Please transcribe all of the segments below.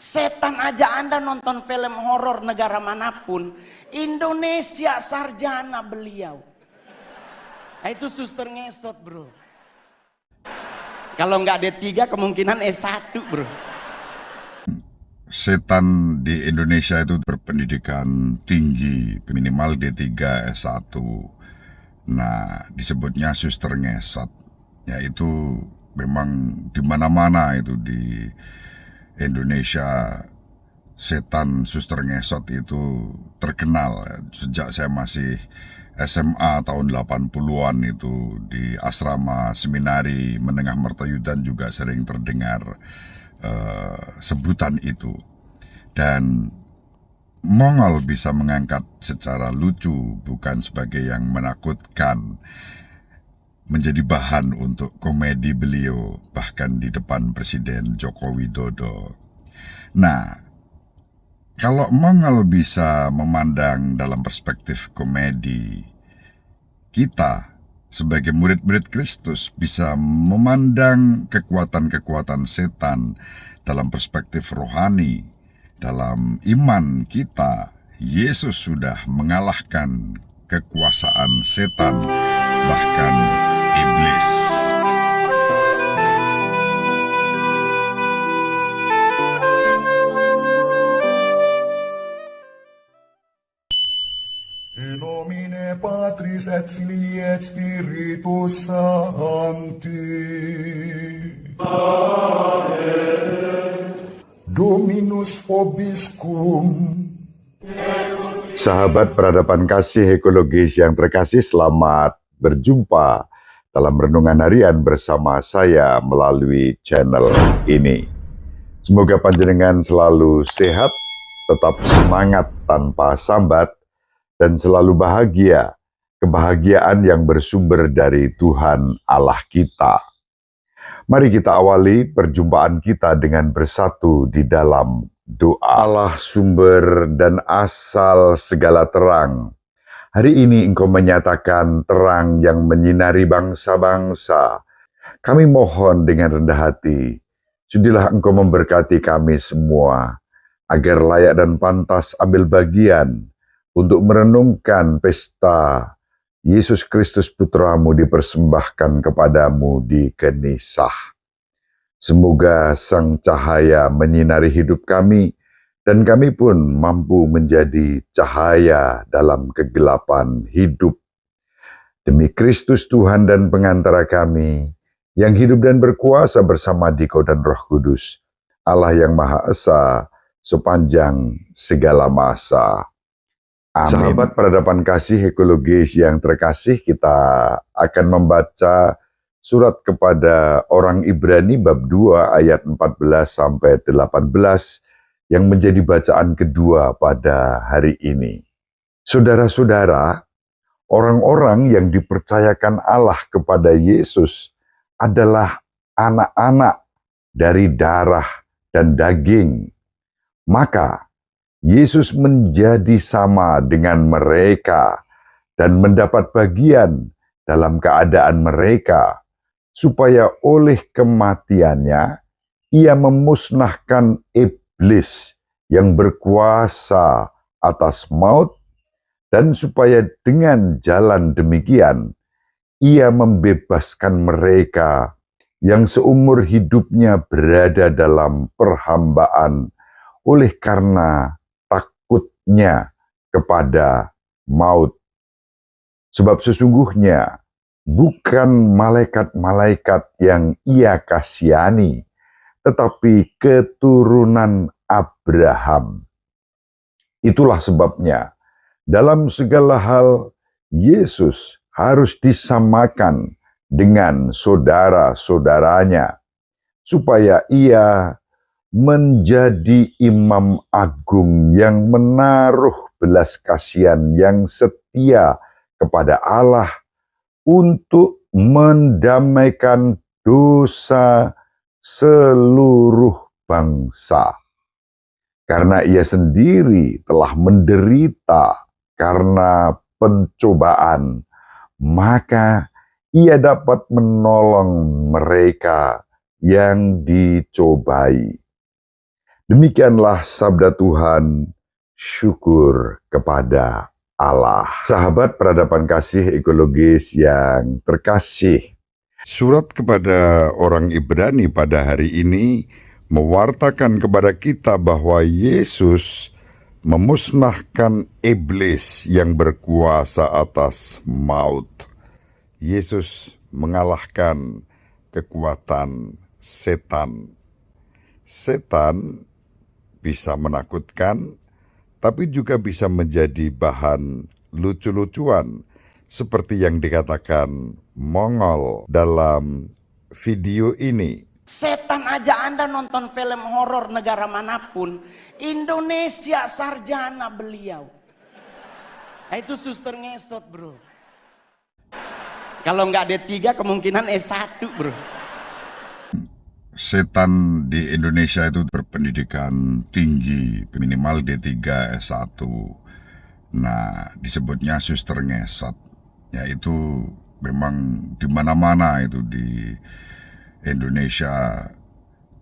Setan aja Anda nonton film horor negara manapun, Indonesia sarjana beliau. Nah, itu suster ngesot bro. Kalau nggak D3 kemungkinan S1 bro. Setan di Indonesia itu berpendidikan tinggi, minimal D3, S1. Nah, disebutnya suster ngesot. Ya itu memang di mana-mana itu di Indonesia setan suster ngesot itu terkenal. Sejak saya masih SMA tahun 80-an itu di asrama seminari Menengah Mertoyudan juga sering terdengar sebutan itu. Dan Mongol bisa mengangkat secara lucu, bukan sebagai yang menakutkan, menjadi bahan untuk komedi beliau, bahkan di depan Presiden Joko Widodo. Nah, kalau Mongol bisa memandang dalam perspektif komedi, kita sebagai murid-murid Kristus bisa memandang kekuatan-kekuatan setan dalam perspektif rohani. Dalam iman kita, Yesus sudah mengalahkan kekuasaan setan, bahkan iblis. In nomine Patris et Filii et Spiritus Sancti. Dominus vobiscum. Sahabat peradaban kasih ekologis yang terkasih, selamat berjumpa dalam renungan harian bersama saya melalui channel ini. Semoga panjenengan selalu sehat, tetap semangat tanpa sambat, dan selalu bahagia, kebahagiaan yang bersumber dari Tuhan Allah kita. Mari kita awali perjumpaan kita dengan bersatu di dalam doa. Allah sumber dan asal segala terang, hari ini Engkau menyatakan terang yang menyinari bangsa-bangsa. Kami mohon dengan rendah hati, sudilah Engkau memberkati kami semua, agar layak dan pantas ambil bagian untuk merenungkan pesta Yesus Kristus Putramu dipersembahkan kepadamu di Genisah. Semoga sang cahaya menyinari hidup kami, dan kami pun mampu menjadi cahaya dalam kegelapan hidup. Demi Kristus Tuhan dan pengantara kami, yang hidup dan berkuasa bersama Dikau dan Roh Kudus, Allah yang Maha Esa, sepanjang segala masa. Amin. Sahabat peradaban kasih ekologis yang terkasih, kita akan membaca surat kepada orang Ibrani bab 2 ayat 14-18 yang menjadi bacaan kedua pada hari ini. Saudara-saudara, orang-orang yang dipercayakan Allah kepada Yesus adalah anak-anak dari darah dan daging. Maka Yesus menjadi sama dengan mereka dan mendapat bagian dalam keadaan mereka, supaya oleh kematiannya ia memusnahkan iblis yang berkuasa atas maut, dan supaya dengan jalan demikian ia membebaskan mereka yang seumur hidupnya berada dalam perhambaan oleh karena takutnya kepada maut. Sebab sesungguhnya bukan malaikat-malaikat yang ia kasihani, tetapi keturunan Abraham. Itulah sebabnya dalam segala hal Yesus harus disamakan dengan saudara-saudaranya, supaya ia menjadi imam agung yang menaruh belas kasihan yang setia kepada Allah untuk mendamaikan dosa seluruh bangsa. Karena ia sendiri telah menderita karena pencobaan, maka ia dapat menolong mereka yang dicobai. Demikianlah sabda Tuhan, syukur kepada Allah. Sahabat peradaban kasih ekologis yang terkasih, surat kepada orang Ibrani pada hari ini mewartakan kepada kita bahwa Yesus memusnahkan iblis yang berkuasa atas maut. Yesus mengalahkan kekuatan setan. Setan bisa menakutkan, tapi juga bisa menjadi bahan lucu-lucuan, seperti yang dikatakan Mongol dalam video ini. Setan aja Anda nonton film horor negara manapun, Indonesia sarjana beliau. Nah, itu suster ngesot bro. Kalau nggak D3 kemungkinan S1 bro. Setan di Indonesia itu berpendidikan tinggi, minimal D3, S1. Nah, disebutnya suster ngesot. Yaitu memang di mana-mana itu di Indonesia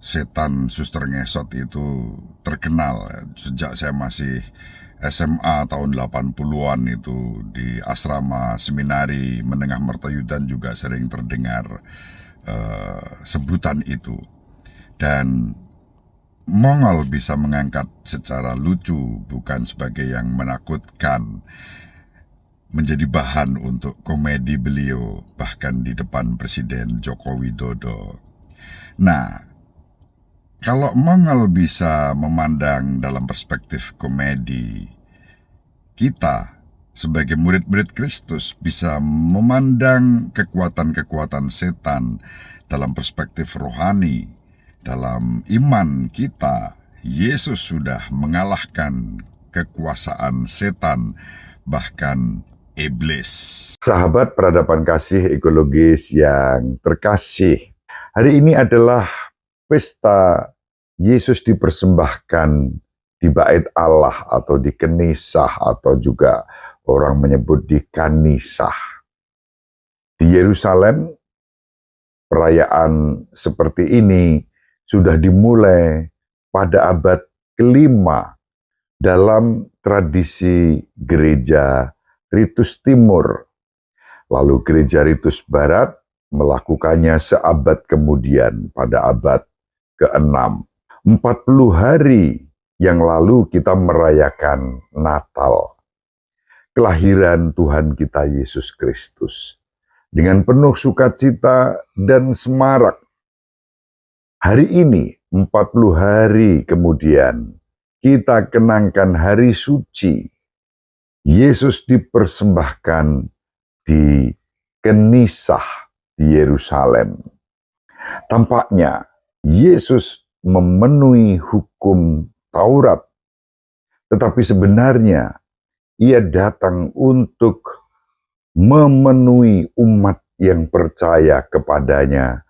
setan suster ngesot itu terkenal. Sejak saya masih SMA tahun 80-an itu di asrama seminari Menengah Mertoyudan juga sering terdengar sebutan itu. Dan Mongol bisa mengangkat secara lucu, bukan sebagai yang menakutkan, menjadi bahan untuk komedi beliau, bahkan di depan Presiden Joko Widodo. Nah, kalau Mongol bisa memandang dalam perspektif komedi, kita sebagai murid-murid Kristus bisa memandang kekuatan-kekuatan setan dalam perspektif rohani. Dalam iman kita, Yesus sudah mengalahkan kekuasaan setan, bahkan iblis. Sahabat peradaban kasih ekologis yang terkasih, hari ini adalah pesta Yesus dipersembahkan di bait Allah atau di kenisah, atau juga orang menyebut di kanisah. Di Yerusalem, perayaan seperti ini sudah dimulai pada abad ke-5 dalam tradisi gereja Ritus Timur. Lalu gereja Ritus Barat melakukannya seabad kemudian pada abad ke-6. 40 hari yang lalu kita merayakan Natal, kelahiran Tuhan kita Yesus Kristus. Dengan penuh sukacita dan semarak, hari ini 40 hari kemudian kita kenangkan hari suci. Yesus dipersembahkan di kenisah di Yerusalem. Tampaknya Yesus memenuhi hukum Taurat, tetapi sebenarnya Ia datang untuk memenuhi umat yang percaya kepadanya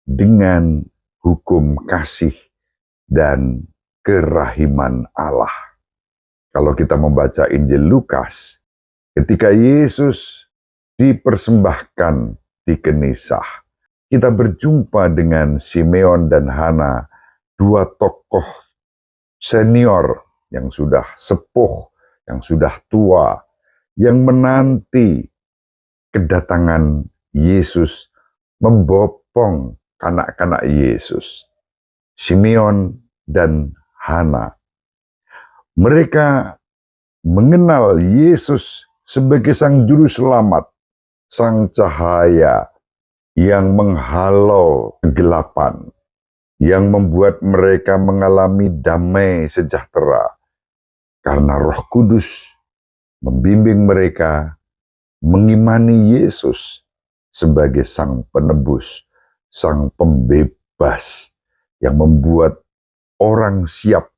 dengan hukum kasih dan kerahiman Allah. Kalau kita membaca Injil Lukas, ketika Yesus dipersembahkan di kenisah, kita berjumpa dengan Simeon dan Hana, dua tokoh senior yang sudah sepuh, yang sudah tua, yang menanti kedatangan Yesus, membopong kanak-kanak Yesus, Simeon dan Hana. Mereka mengenal Yesus sebagai Sang Juru Selamat, Sang Cahaya yang menghalau kegelapan, yang membuat mereka mengalami damai sejahtera, karena Roh Kudus membimbing mereka mengimani Yesus sebagai Sang Penebus, Sang Pembebas, yang membuat orang siap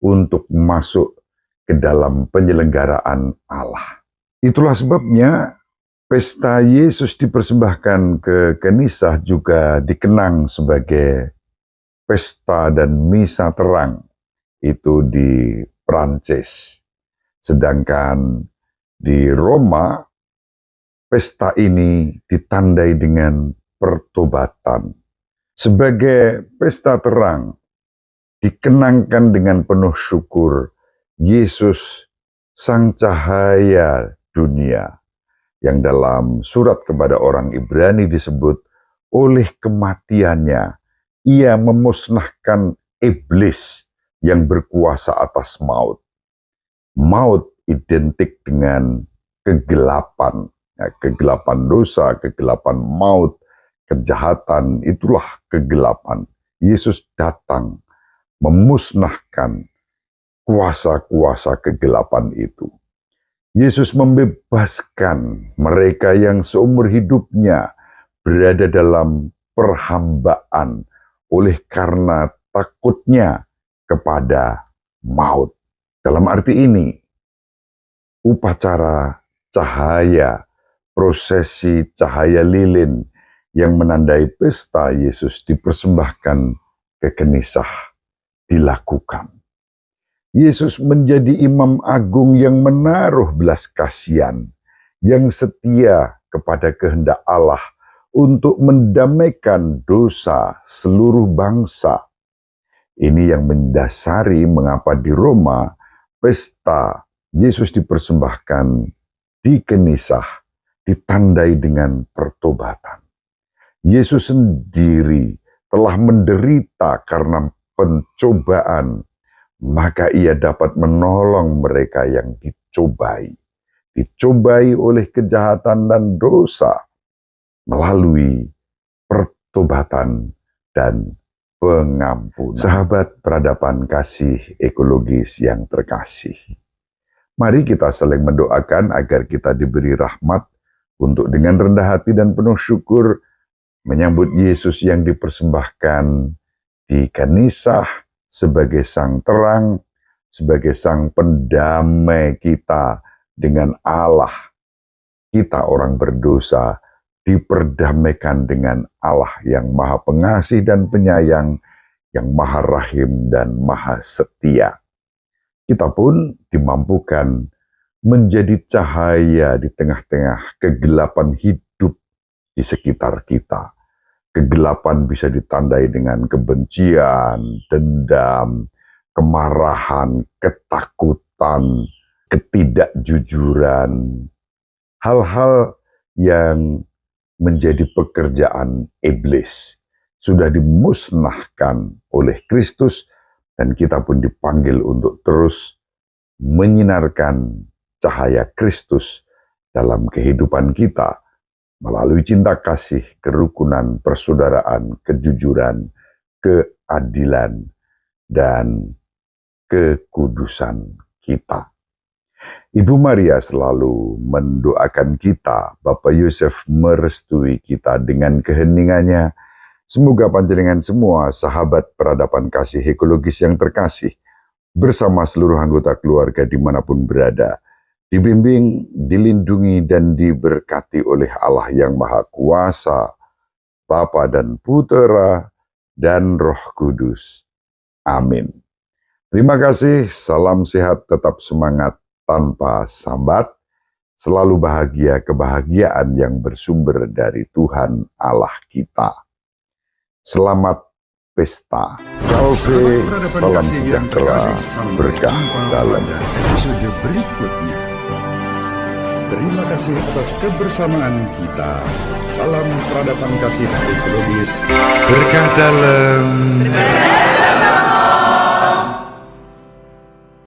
untuk masuk ke dalam penyelenggaraan Allah. Itulah sebabnya pesta Yesus dipersembahkan ke kenisah juga dikenang sebagai pesta dan misa terang, itu di Prancis. Sedangkan di Roma, pesta ini ditandai dengan pertobatan. Sebagai pesta terang, dikenangkan dengan penuh syukur, Yesus sang cahaya dunia, yang dalam surat kepada orang Ibrani disebut, oleh kematiannya ia memusnahkan iblis yang berkuasa atas maut. Maut identik dengan kegelapan, kegelapan dosa, kegelapan maut, kejahatan, itulah kegelapan. Yesus datang memusnahkan kuasa-kuasa kegelapan itu. Yesus membebaskan mereka yang seumur hidupnya berada dalam perhambaan oleh karena takutnya kepada maut. Dalam arti ini, upacara cahaya, prosesi cahaya lilin yang menandai pesta Yesus dipersembahkan ke Kenisah dilakukan. Yesus menjadi imam agung yang menaruh belas kasihan, yang setia kepada kehendak Allah untuk mendamaikan dosa seluruh bangsa. Ini yang mendasari mengapa di Roma pesta Yesus dipersembahkan di Kenisah ditandai dengan pertobatan. Yesus sendiri telah menderita karena pencobaan, maka ia dapat menolong mereka yang dicobai oleh kejahatan dan dosa melalui pertobatan dan pengampunan. Sahabat peradaban kasih ekologis yang terkasih, mari kita saling mendoakan agar kita diberi rahmat untuk dengan rendah hati dan penuh syukur menyambut Yesus yang dipersembahkan di Kenisah sebagai sang terang, sebagai sang pendamai kita dengan Allah. Kita orang berdosa diperdamaikan dengan Allah yang Maha Pengasih dan Penyayang, yang Maha Rahim dan Maha Setia. Kita pun dimampukan menjadi cahaya di tengah-tengah kegelapan hidup di sekitar kita. Kegelapan bisa ditandai dengan kebencian, dendam, kemarahan, ketakutan, ketidakjujuran, hal-hal yang menjadi pekerjaan iblis sudah dimusnahkan oleh Kristus, dan kita pun dipanggil untuk terus menyinarkan cahaya Kristus dalam kehidupan kita melalui cinta kasih, kerukunan, persaudaraan, kejujuran, keadilan, dan kekudusan kita. Ibu Maria selalu mendoakan kita, Bapak Yosef merestui kita dengan keheningannya. Semoga panjenengan semua sahabat peradaban kasih ekologis yang terkasih, bersama seluruh anggota keluarga dimanapun berada, dibimbing, dilindungi, dan diberkati oleh Allah yang Maha Kuasa, Bapa dan Putera, dan Roh Kudus. Amin. Terima kasih, salam sehat, tetap semangat, tanpa sambat, selalu bahagia, kebahagiaan yang bersumber dari Tuhan Allah kita. Selamat pesta. Salve, salam sejahtera, berkah dalam episode berikutnya. Terima kasih atas kebersamaan kita. Salam peradaban kasih ekologis. berkah dalam